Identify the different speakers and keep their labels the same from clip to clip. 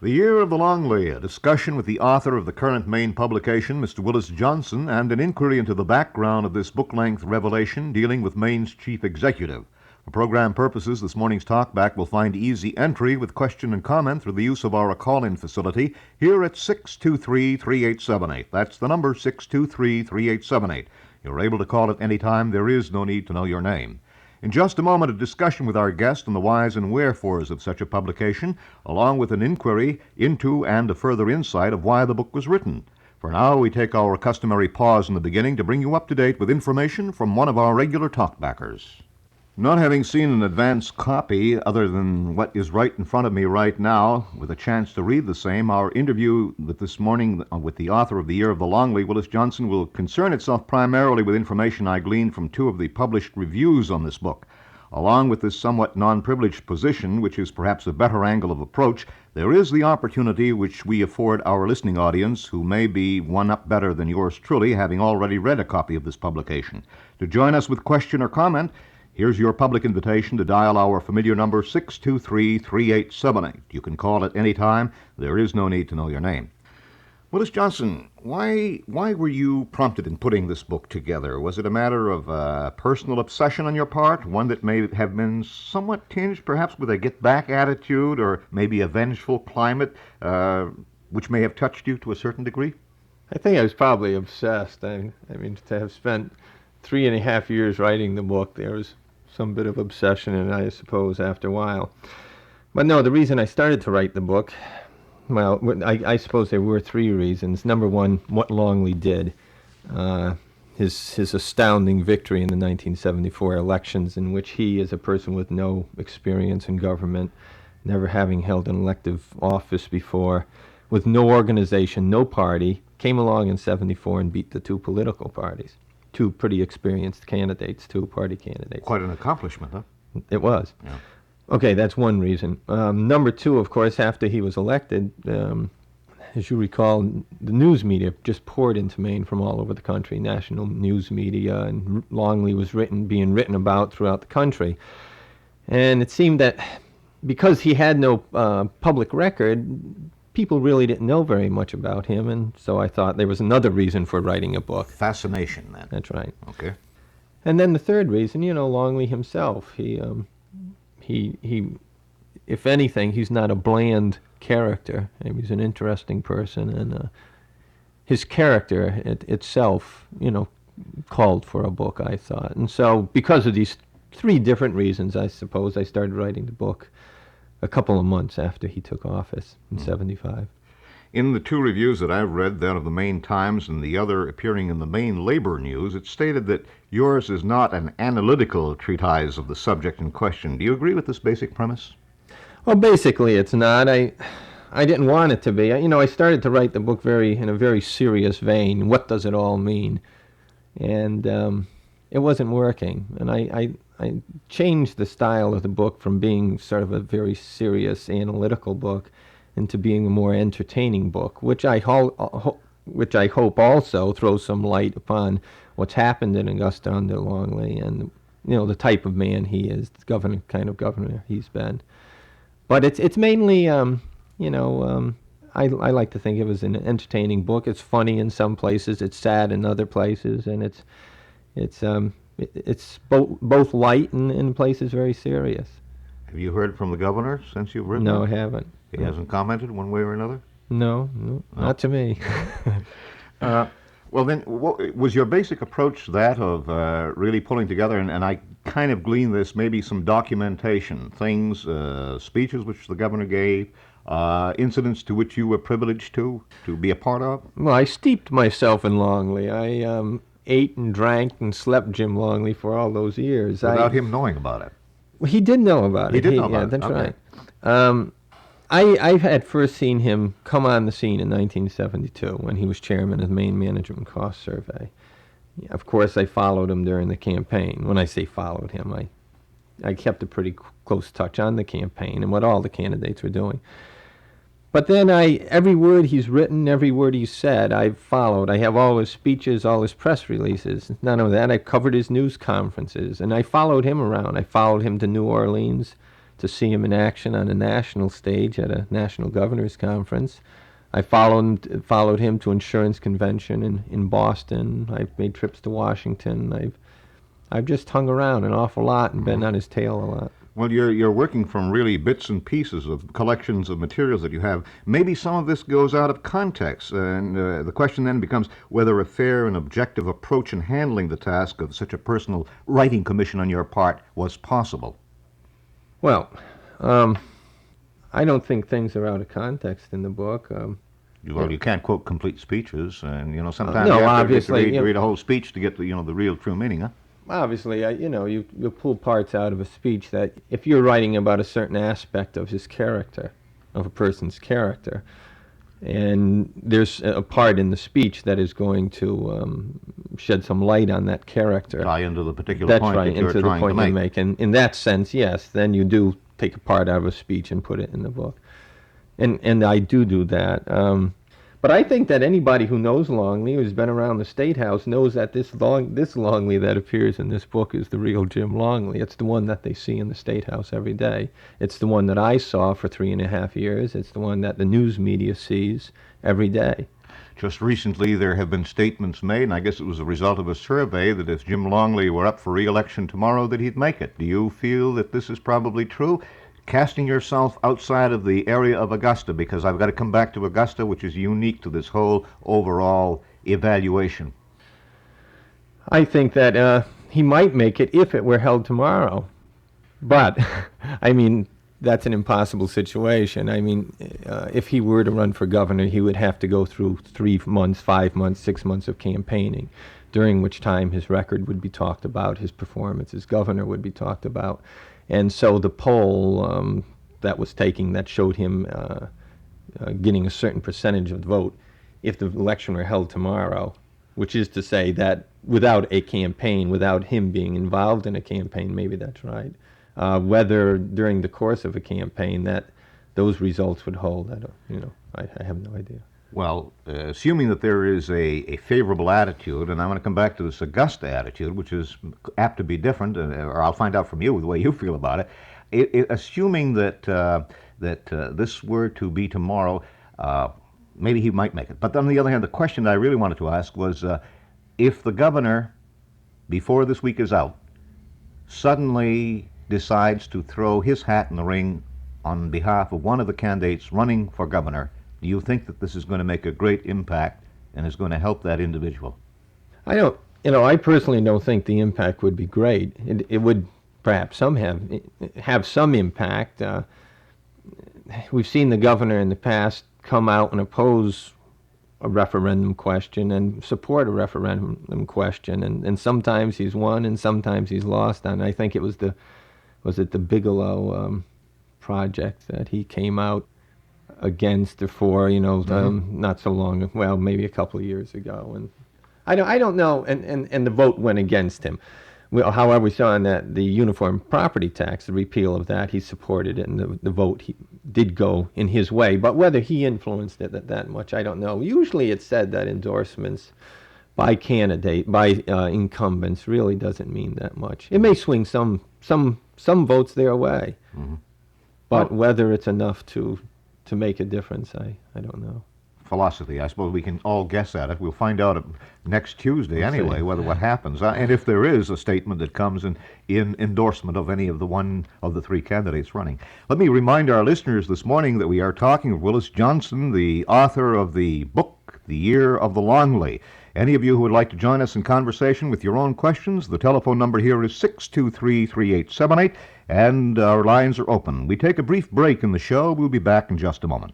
Speaker 1: The Year of the Longley, a discussion with the author of the current Maine publication, Mr. Willis Johnson, and an inquiry into the background of this book-length revelation dealing with Maine's chief executive. For program purposes, this morning's Talkback will find easy entry with question and comment through the use of our call-in facility here at 623-3878. That's the number, 623-3878. You're able to call at any time. There is no need to know your name. In just a moment, a discussion with our guest on the whys and wherefores of such a publication, along with an inquiry into and a further insight of why the book was written. For now, we take our customary pause in the beginning to bring you up to date with information from one of our regular talkbackers. Not having seen an advance copy other than what is right in front of me right now, with a chance to read the same, our interview this morning with the author of The Year of the Longley, Willis Johnson, will concern itself primarily with information I gleaned from two of the published reviews on this book. Along with this somewhat non-privileged position, which is perhaps a better angle of approach, there is the opportunity which we afford our listening audience, who may be one up better than yours truly, having already read a copy of this publication. To join us with question or comment, here's your public invitation to dial our familiar number, 623-3878. You can call at any time. There is no need to know your name. Willis Johnson, why were you prompted in putting this book together? Was it a matter of personal obsession on your part, one that may have been somewhat tinged perhaps with a get-back attitude or maybe a vengeful climate, which may have touched you to a certain degree?
Speaker 2: I think I was probably obsessed. I mean, to have spent 3.5 years writing the book, there was some bit of obsession in it, I suppose, after a while. But no, the reason I started to write the book, well, I suppose there were three reasons. Number one, what Longley did. His astounding victory in the 1974 elections, in which he, as a person with no experience in government, never having held an elective office before, with no organization, no party, came along in 74 and beat the two political parties. Two pretty experienced candidates, two party candidates.
Speaker 1: Quite an accomplishment, huh?
Speaker 2: It was.
Speaker 1: Yeah.
Speaker 2: Okay, that's one reason. Number two, of course, after he was elected, as you recall, the news media just poured into Maine from all over the country, national news media, and Longley was being written about throughout the country. And it seemed that because he had no public record, people really didn't know very much about him, and so I thought there was another reason for writing a book.
Speaker 1: Fascination, then.
Speaker 2: That's right.
Speaker 1: Okay.
Speaker 2: And then the third reason, Longley himself, he, if anything, he's not a bland character. He's an interesting person, and his character itself, called for a book, I thought. And so because of these three different reasons, I suppose, I started writing the book a couple of months after he took office in 75.
Speaker 1: In the two reviews that I've read, that of the Maine Times and the other appearing in the Maine Labor News, it stated that yours is not an analytical treatise of the subject in question. Do you agree with this basic premise?
Speaker 2: Well, basically it's not. I didn't want it to be. I started to write the book in a very serious vein. What does it all mean? And it wasn't working. And I changed the style of the book from being sort of a very serious analytical book into being a more entertaining book, which I hope also throws some light upon what's happened in Augusta under Longley and the type of man he is, the kind of governor he's been. But it's mainly I like to think it was an entertaining book. It's funny in some places, it's sad in other places, and it's both light and in places very serious.
Speaker 1: Have you heard from the governor since you've written
Speaker 2: No,
Speaker 1: it?
Speaker 2: I haven't.
Speaker 1: He hasn't commented one way or another?
Speaker 2: No, not to me.
Speaker 1: Well, then, was your basic approach that of really pulling together, and I kind of gleaned this, maybe some documentation, things, speeches which the governor gave, incidents to which you were privileged to be a part of?
Speaker 2: Well, I steeped myself in Longley. I ate and drank and slept Jim Longley for all those years.
Speaker 1: Without him knowing about it?
Speaker 2: Well, he did know about it.
Speaker 1: He did know about it?
Speaker 2: That's
Speaker 1: okay.
Speaker 2: right. I had first seen him come on the scene in 1972 when he was chairman of the Maine Management Cost Survey. Of course, I followed him during the campaign. When I say followed him, I kept a pretty close touch on the campaign and what all the candidates were doing. But then every word he's written, every word he's said, I've followed. I have all his speeches, all his press releases. None of that. I covered his news conferences, and I followed him around. I followed him to New Orleans, to see him in action on a national stage at a national governors conference. I followed him to insurance convention in Boston. I've made trips to Washington. I've just hung around an awful lot and been on his tail a lot.
Speaker 1: Well, you're working from really bits and pieces of collections of materials that you have. Maybe some of this goes out of context, and the question then becomes whether a fair and objective approach in handling the task of such a personal writing commission on your part was possible.
Speaker 2: Well, I don't think things are out of context in the book.
Speaker 1: Well, you can't quote complete speeches, and sometimes
Speaker 2: no,
Speaker 1: you have
Speaker 2: obviously,
Speaker 1: to read a whole speech to get the real true meaning, huh?
Speaker 2: Obviously, you pull parts out of a speech that if you're writing about a certain aspect of his character, of a person's character, and there's a part in the speech that is going to shed some light on that character.
Speaker 1: Tie into the particular point that you're trying to make.
Speaker 2: And in that sense, yes, then you do take a part out of a speech and put it in the book. And I do that. But I think that anybody who knows Longley, who's been around the State House, knows that this Longley that appears in this book is the real Jim Longley. It's the one that they see in the State House every day. It's the one that I saw for 3.5 years. It's the one that the news media sees every day.
Speaker 1: Just recently there have been statements made, and I guess it was a result of a survey, that if Jim Longley were up for re-election tomorrow, that he'd make it. Do you feel that this is probably true? Casting yourself outside of the area of Augusta, because I've got to come back to Augusta, which is unique to this whole overall evaluation.
Speaker 2: I think that he might make it if it were held tomorrow. But, I mean, that's an impossible situation. I mean, if he were to run for governor, he would have to go through 3 months, 5 months, 6 months of campaigning, during which time his record would be talked about, his performance as governor would be talked about. And so the poll that was taken that showed him getting a certain percentage of the vote if the election were held tomorrow, which is to say that without a campaign, without him being involved in a campaign, maybe that's right, whether during the course of a campaign that those results would hold, I have no idea.
Speaker 1: Well, assuming that there is a favorable attitude, and I'm going to come back to this Augusta attitude, which is apt to be different, or I'll find out from you the way you feel about it. Assuming that this were to be tomorrow, maybe he might make it. But on the other hand, the question I really wanted to ask was, if the governor, before this week is out, suddenly decides to throw his hat in the ring on behalf of one of the candidates running for governor, do you think that this is going to make a great impact and is going to help that individual?
Speaker 2: I personally don't think the impact would be great. It would perhaps have some impact. We've seen the governor in the past come out and oppose a referendum question and support a referendum question, and sometimes he's won and sometimes he's lost. And I think it was the Bigelow project that he came out against or for, not so long, well, maybe a couple of years ago, and I don't know, and the vote went against him. However, we saw in that the uniform property tax, the repeal of that, he supported it, and the vote did go in his way. But whether he influenced it that much, I don't know. Usually, it's said that endorsements by incumbents really doesn't mean that much. It may swing some votes their way, but whether it's enough to make a difference, I don't know.
Speaker 1: Philosophy. I suppose we can all guess at it. We'll find out next Tuesday anyway, what happens. And if there is a statement that comes in endorsement of any of the three candidates running. Let me remind our listeners this morning that we are talking with Willis Johnson, the author of the book, The Year of the Longley. Any of you who would like to join us in conversation with your own questions, the telephone number here is 623-3878, and our lines are open. We take a brief break in the show. We'll be back in just a moment.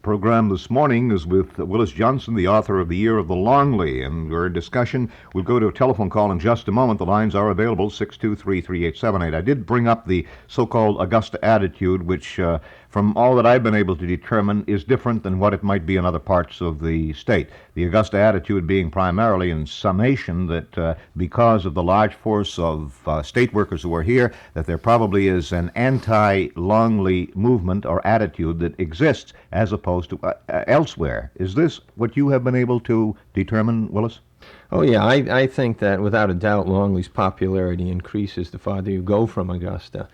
Speaker 1: Program this morning is with Willis Johnson, the author of The Year of the Longley, and we're in discussion. We'll go to a telephone call in just a moment. The lines are available, 623-3878. I did bring up the so-called Augusta attitude, which, from all that I've been able to determine, is different than what it might be in other parts of the state. The Augusta attitude being primarily in summation that because of the large force of state workers who are here, that there probably is an anti-Longley movement or attitude that exists as opposed to elsewhere. Is this what you have been able to determine, Willis?
Speaker 2: Oh, yeah, I think that without a doubt Longley's popularity increases the farther you go from Augusta.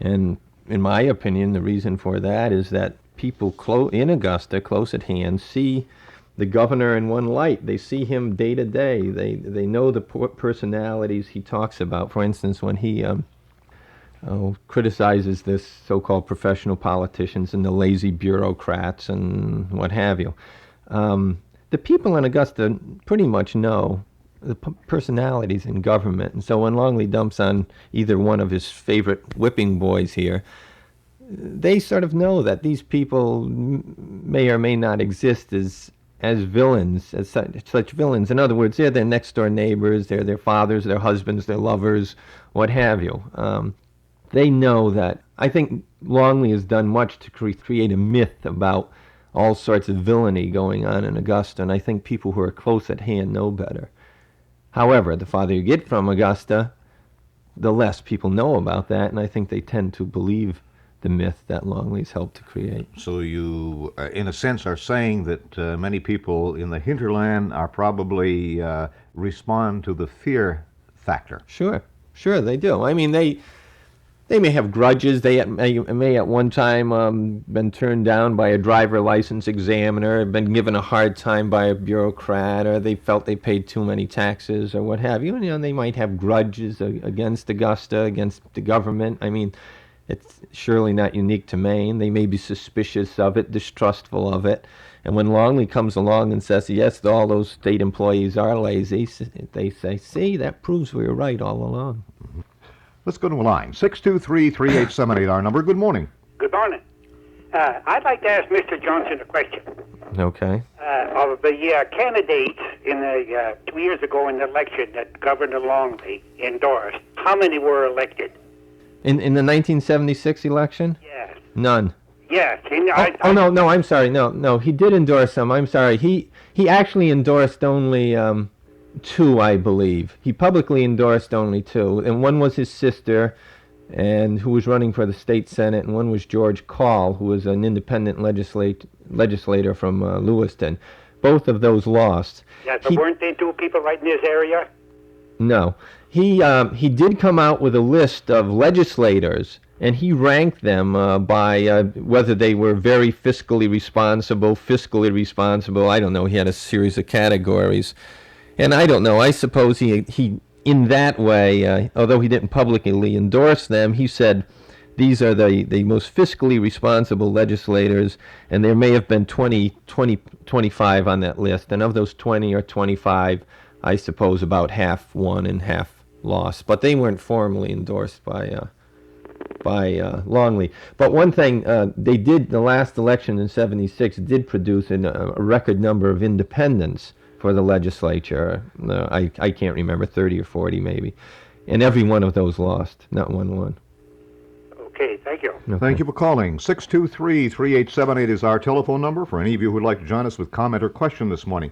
Speaker 2: And in my opinion, the reason for that is that people in Augusta, close at hand, see the governor in one light. They see him day to day. They know the personalities he talks about. For instance, when he criticizes this so-called professional politicians and the lazy bureaucrats and what have you. The people in Augusta pretty much know the personalities in government, and so when Longley dumps on either one of his favorite whipping boys here, they sort of know that these people may or may not exist as villains, as such villains. In other words, they're their next-door neighbors, they're their fathers, their husbands, their lovers, what have you. They know that. I think Longley has done much to create a myth about all sorts of villainy going on in Augusta, and I think people who are close at hand know better. However, the farther you get from Augusta, the less people know about that, and I think they tend to believe the myth that Longley's helped to create.
Speaker 1: So you, in a sense, are saying that many people in the hinterland are probably respond to the fear factor.
Speaker 2: Sure, they do. I mean, they may have grudges. They may at one time been turned down by a driver license examiner, been given a hard time by a bureaucrat, or they felt they paid too many taxes, or what have you. And, they might have grudges against Augusta, against the government. I mean, it's surely not unique to Maine. They may be suspicious of it, distrustful of it. And when Longley comes along and says, yes, all those state employees are lazy, they say, see, that proves we were right all along.
Speaker 1: Mm-hmm. Let's go to a line. 623-3878, our number. Good morning.
Speaker 3: Good morning. I'd like to ask Mr. Johnson a question.
Speaker 2: Okay.
Speaker 3: Of the candidates in the 2 years ago in the election that Governor Longley endorsed, how many were elected?
Speaker 2: In the 1976 election?
Speaker 3: Yes.
Speaker 2: None.
Speaker 3: Yes.
Speaker 2: No, I'm sorry. No, he did endorse some. I'm sorry. He actually endorsed only two, I believe. He publicly endorsed only two, and one was his sister, and who was running for the state senate, and one was George Call, who was an independent legislator from Lewiston. Both of those lost.
Speaker 3: Yeah, so weren't they two people right in this area?
Speaker 2: No. He did come out with a list of legislators, and he ranked them by whether they were very fiscally responsible. I don't know. He had a series of categories. And I don't know, I suppose he in that way, although he didn't publicly endorse them, he said these are the most fiscally responsible legislators, and there may have been 25 on that list. And of those 20 or 25, I suppose about half won and half lost. But they weren't formally endorsed by Longley. But one thing, they did, the last election in 76 did produce a record number of independents for the legislature. I can't remember, 30 or 40 maybe. And every one of those lost, not one won.
Speaker 3: Okay, thank you.
Speaker 1: Okay. Thank you for calling. 623-3878 is our telephone number for any of you who would like to join us with comment or question this morning.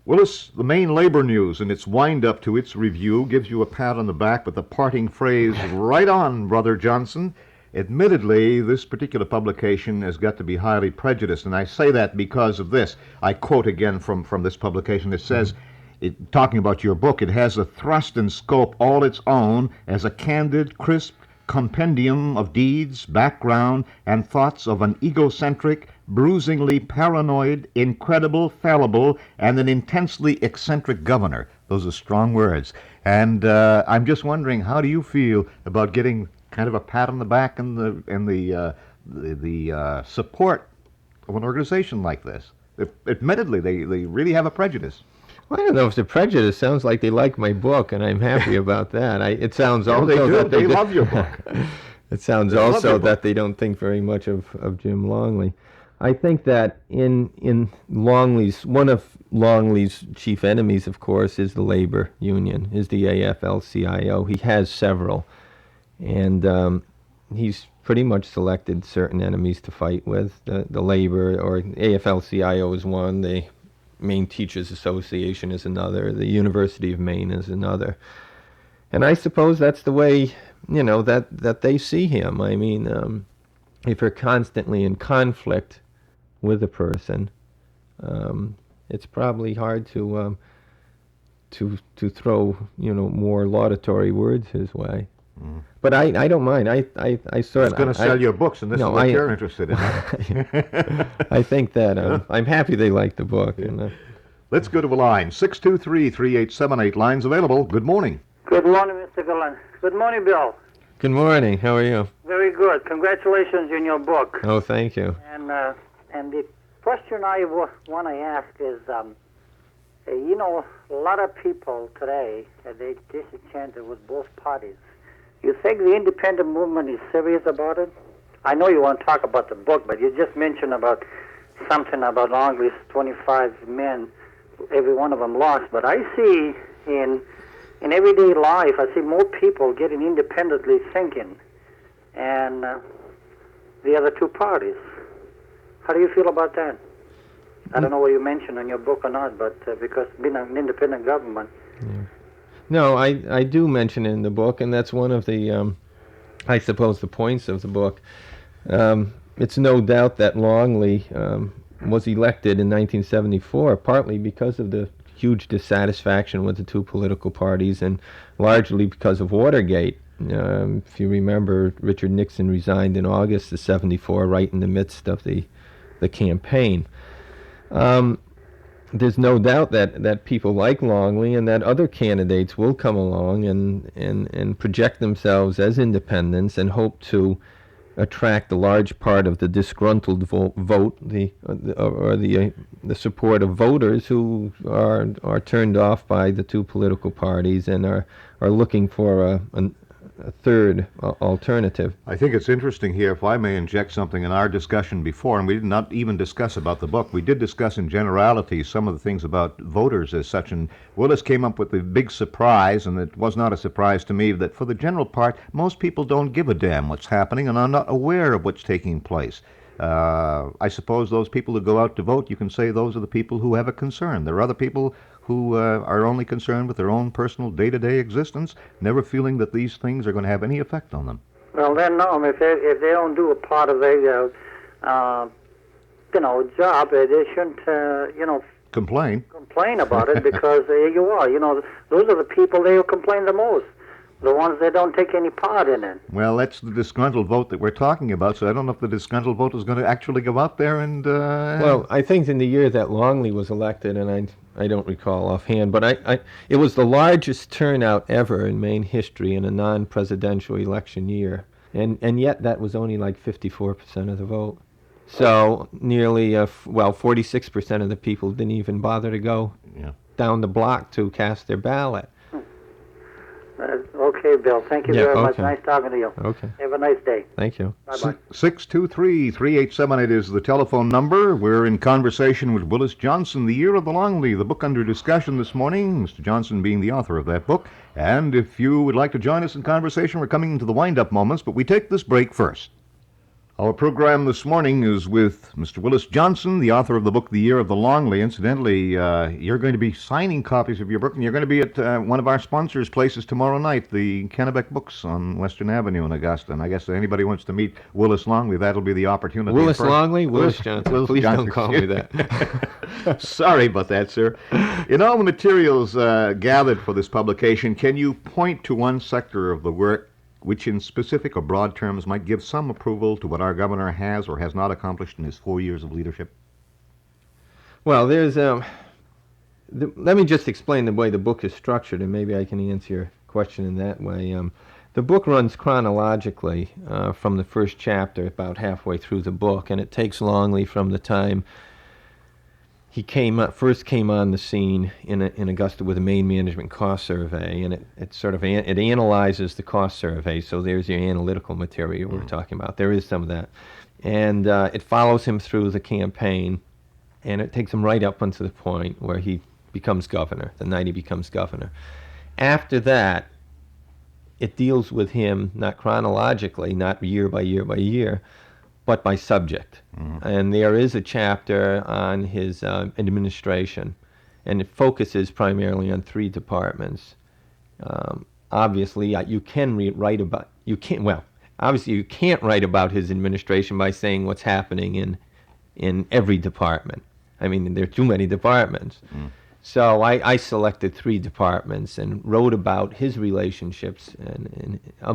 Speaker 1: Willis, the Maine Labor News in its wind-up to its review gives you a pat on the back with the parting phrase, right on, Brother Johnson. Admittedly, this particular publication has got to be highly prejudiced, and I say that because of this. I quote again from this publication. It says, talking about your book, it has a thrust and scope all its own as a candid, crisp compendium of deeds, background, and thoughts of an egocentric, bruisingly paranoid, incredible, fallible, and an intensely eccentric governor. Those are strong words. And I'm just wondering, how do you feel about getting kind of a pat on the back and the support of an organization like this? Admittedly, they really have a prejudice.
Speaker 2: Well, I don't know if the prejudice. Sounds like they like my book, and I'm happy about that. It sounds also that
Speaker 1: they love your book.
Speaker 2: It sounds also that they don't think very much of Jim Longley. I think that in Longley's, one of Longley's chief enemies, of course, is the labor union, is the AFL-CIO. He has several, and he's pretty much selected certain enemies to fight with. The labor, or AFL-CIO is one, the Maine Teachers Association is another, the University of Maine is another. And I suppose that's the way, that they see him. I mean, if you're constantly in conflict with a person, it's probably hard to throw, more laudatory words his way. But I don't mind. I sort
Speaker 1: It's
Speaker 2: of...
Speaker 1: going to sell your books, and this is what you're interested in.
Speaker 2: I think that I'm happy they like the book. And,
Speaker 1: Let's go to a line. 623-3878. Lines available. Good morning.
Speaker 4: Good morning, Mr. Gallant. Good morning, Bill.
Speaker 2: Good morning. How are you?
Speaker 4: Very good. Congratulations on your book.
Speaker 2: Oh, thank you.
Speaker 4: And the question I want to ask is, you know, a lot of people today, they disenchanted with both parties. You think the independent movement is serious about it? I know you want to talk about the book, but you just mentioned about something about Longley's 25 men, every one of them lost. But I see in everyday life, I see more people getting independently thinking and the other two parties. How do you feel about that? I don't know what you mentioned in your book or not, but because being an independent government.
Speaker 2: Yeah. No, I do mention it in the book, and that's one of the, I suppose, the points of the book. It's no doubt that Longley was elected in 1974, partly because of the huge dissatisfaction with the two political parties, and largely because of Watergate. If you remember, Richard Nixon resigned in August of '74, right in the midst of the campaign. There's no doubt that people like Longley and that other candidates will come along and project themselves as independents and hope to attract a large part of the disgruntled vote, the support of voters who are turned off by the two political parties and are looking for a third alternative.
Speaker 1: I think it's interesting here, if I may inject something in our discussion before, and we did not even discuss about the book. We did discuss in generality some of the things about voters as such, and Willis came up with the big surprise, and it was not a surprise to me, that for the general part, most people don't give a damn what's happening and are not aware of what's taking place. I suppose those people who go out to vote, you can say those are the people who have a concern. There are other people who are only concerned with their own personal day-to-day existence, never feeling that these things are going to have any effect on them.
Speaker 4: Well, then, no. If they don't do a part of their, job, they shouldn't,
Speaker 1: Complain
Speaker 4: about it because there you are. Those are the people they complain the most. The ones that don't take any part in it.
Speaker 1: Well, that's the disgruntled vote that we're talking about, so I don't know if the disgruntled vote is going to actually go out there and...
Speaker 2: Well, I think in the year that Longley was elected, and I don't recall offhand, but it was the largest turnout ever in Maine history in a non-presidential election year, and yet that was only like 54% of the vote. So nearly, 46% of the people didn't even bother to go down the block to cast their ballot.
Speaker 4: Okay, Bill. Thank you very much. Nice talking to you.
Speaker 2: Okay.
Speaker 4: Have a nice day.
Speaker 2: Thank you.
Speaker 4: Bye-bye.
Speaker 1: 623-3878 is the telephone number. We're in conversation with Willis Johnson, The Year of the Longley, the book under discussion this morning, Mr. Johnson being the author of that book. And if you would like to join us in conversation, we're coming into the wind-up moments, but we take this break first. Our program this morning is with Mr. Willis Johnson, the author of the book, The Year of the Longley. Incidentally, you're going to be signing copies of your book, and you're going to be at one of our sponsors' places tomorrow night, the Kennebec Books on Western Avenue in Augusta. And I guess if anybody wants to meet Willis Longley, that'll be the opportunity.
Speaker 2: Willis Longley? Willis Johnson.
Speaker 1: Willis
Speaker 2: Please
Speaker 1: Johnson.
Speaker 2: don't call me that.
Speaker 1: Sorry about that, sir. In all the materials gathered for this publication, can you point to one sector of the work which in specific or broad terms might give some approval to what our governor has or has not accomplished in his 4 years of leadership?
Speaker 2: Well, there's let me just explain the way the book is structured, and maybe I can answer your question in that way. The book runs chronologically from the first chapter, about halfway through the book, and it takes Longley from the time he first came on the scene in Augusta with a Maine Management Cost Survey, and it analyzes the cost survey. So there's your analytical material we're talking about. There is some of that, and it follows him through the campaign, and it takes him right up unto the point where he becomes governor. The night he becomes governor. After that, it deals with him not chronologically, not year by year by year, but by subject. And there is a chapter on his administration, and it focuses primarily on 3 departments. Obviously, you can't write about his administration by saying what's happening in every department. I mean, there are too many departments. So I selected 3 departments and wrote about his relationships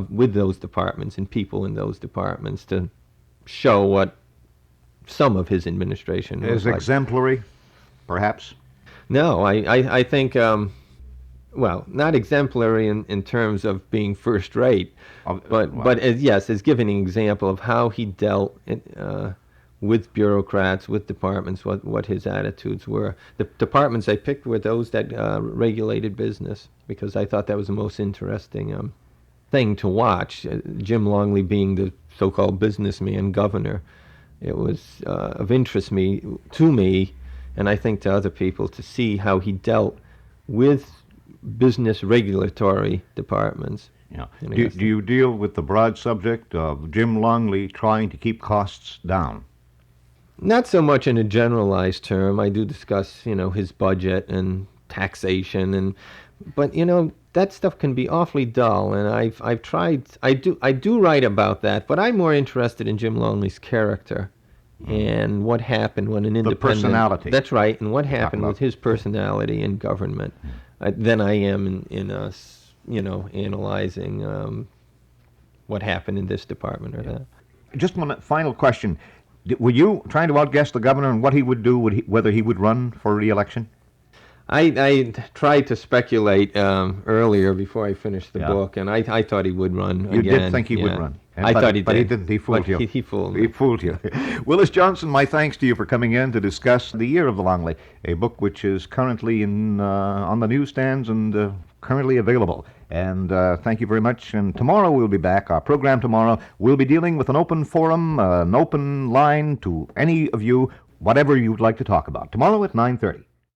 Speaker 2: with those departments and people in those departments to show what some of his administration was
Speaker 1: Is
Speaker 2: like.
Speaker 1: exemplary, perhaps?
Speaker 2: No, I think, well, not exemplary in terms of being first rate, but as giving an example of how he dealt with bureaucrats, with departments, what his attitudes were. The departments I picked were those that regulated business, because I thought that was the most interesting thing to watch. Jim Longley being the so-called businessman governor, it was of interest to me, and I think to other people, to see how he dealt with business regulatory departments.
Speaker 1: Yeah. Do you deal with the broad subject of Jim Longley trying to keep costs down?
Speaker 2: Not so much in a generalized term. I do discuss, his budget and taxation, but that stuff can be awfully dull. And I've tried. I do write about that, but I'm more interested in Jim Longley's character and what happened when an independent.
Speaker 1: The personality.
Speaker 2: That's right, and what happened with his personality in government. Than I am in analyzing what happened in this department or that.
Speaker 1: Just one final question. Were you trying to outguess the governor on what he would do, whether he would run for re-election?
Speaker 2: I tried to speculate earlier before I finished the book, and I thought he would run again.
Speaker 1: You did think he would run?
Speaker 2: I thought he did.
Speaker 1: But he didn't. He fooled you.
Speaker 2: He fooled me.
Speaker 1: He fooled you. Willis Johnson, my thanks to you for coming in to discuss The Year of the Longley, a book which is currently on the newsstands and currently available. And thank you very much. And tomorrow we'll be back. Our program tomorrow, we'll be dealing with an open forum, an open line to any of you, whatever you'd like to talk about. Tomorrow at 9:30.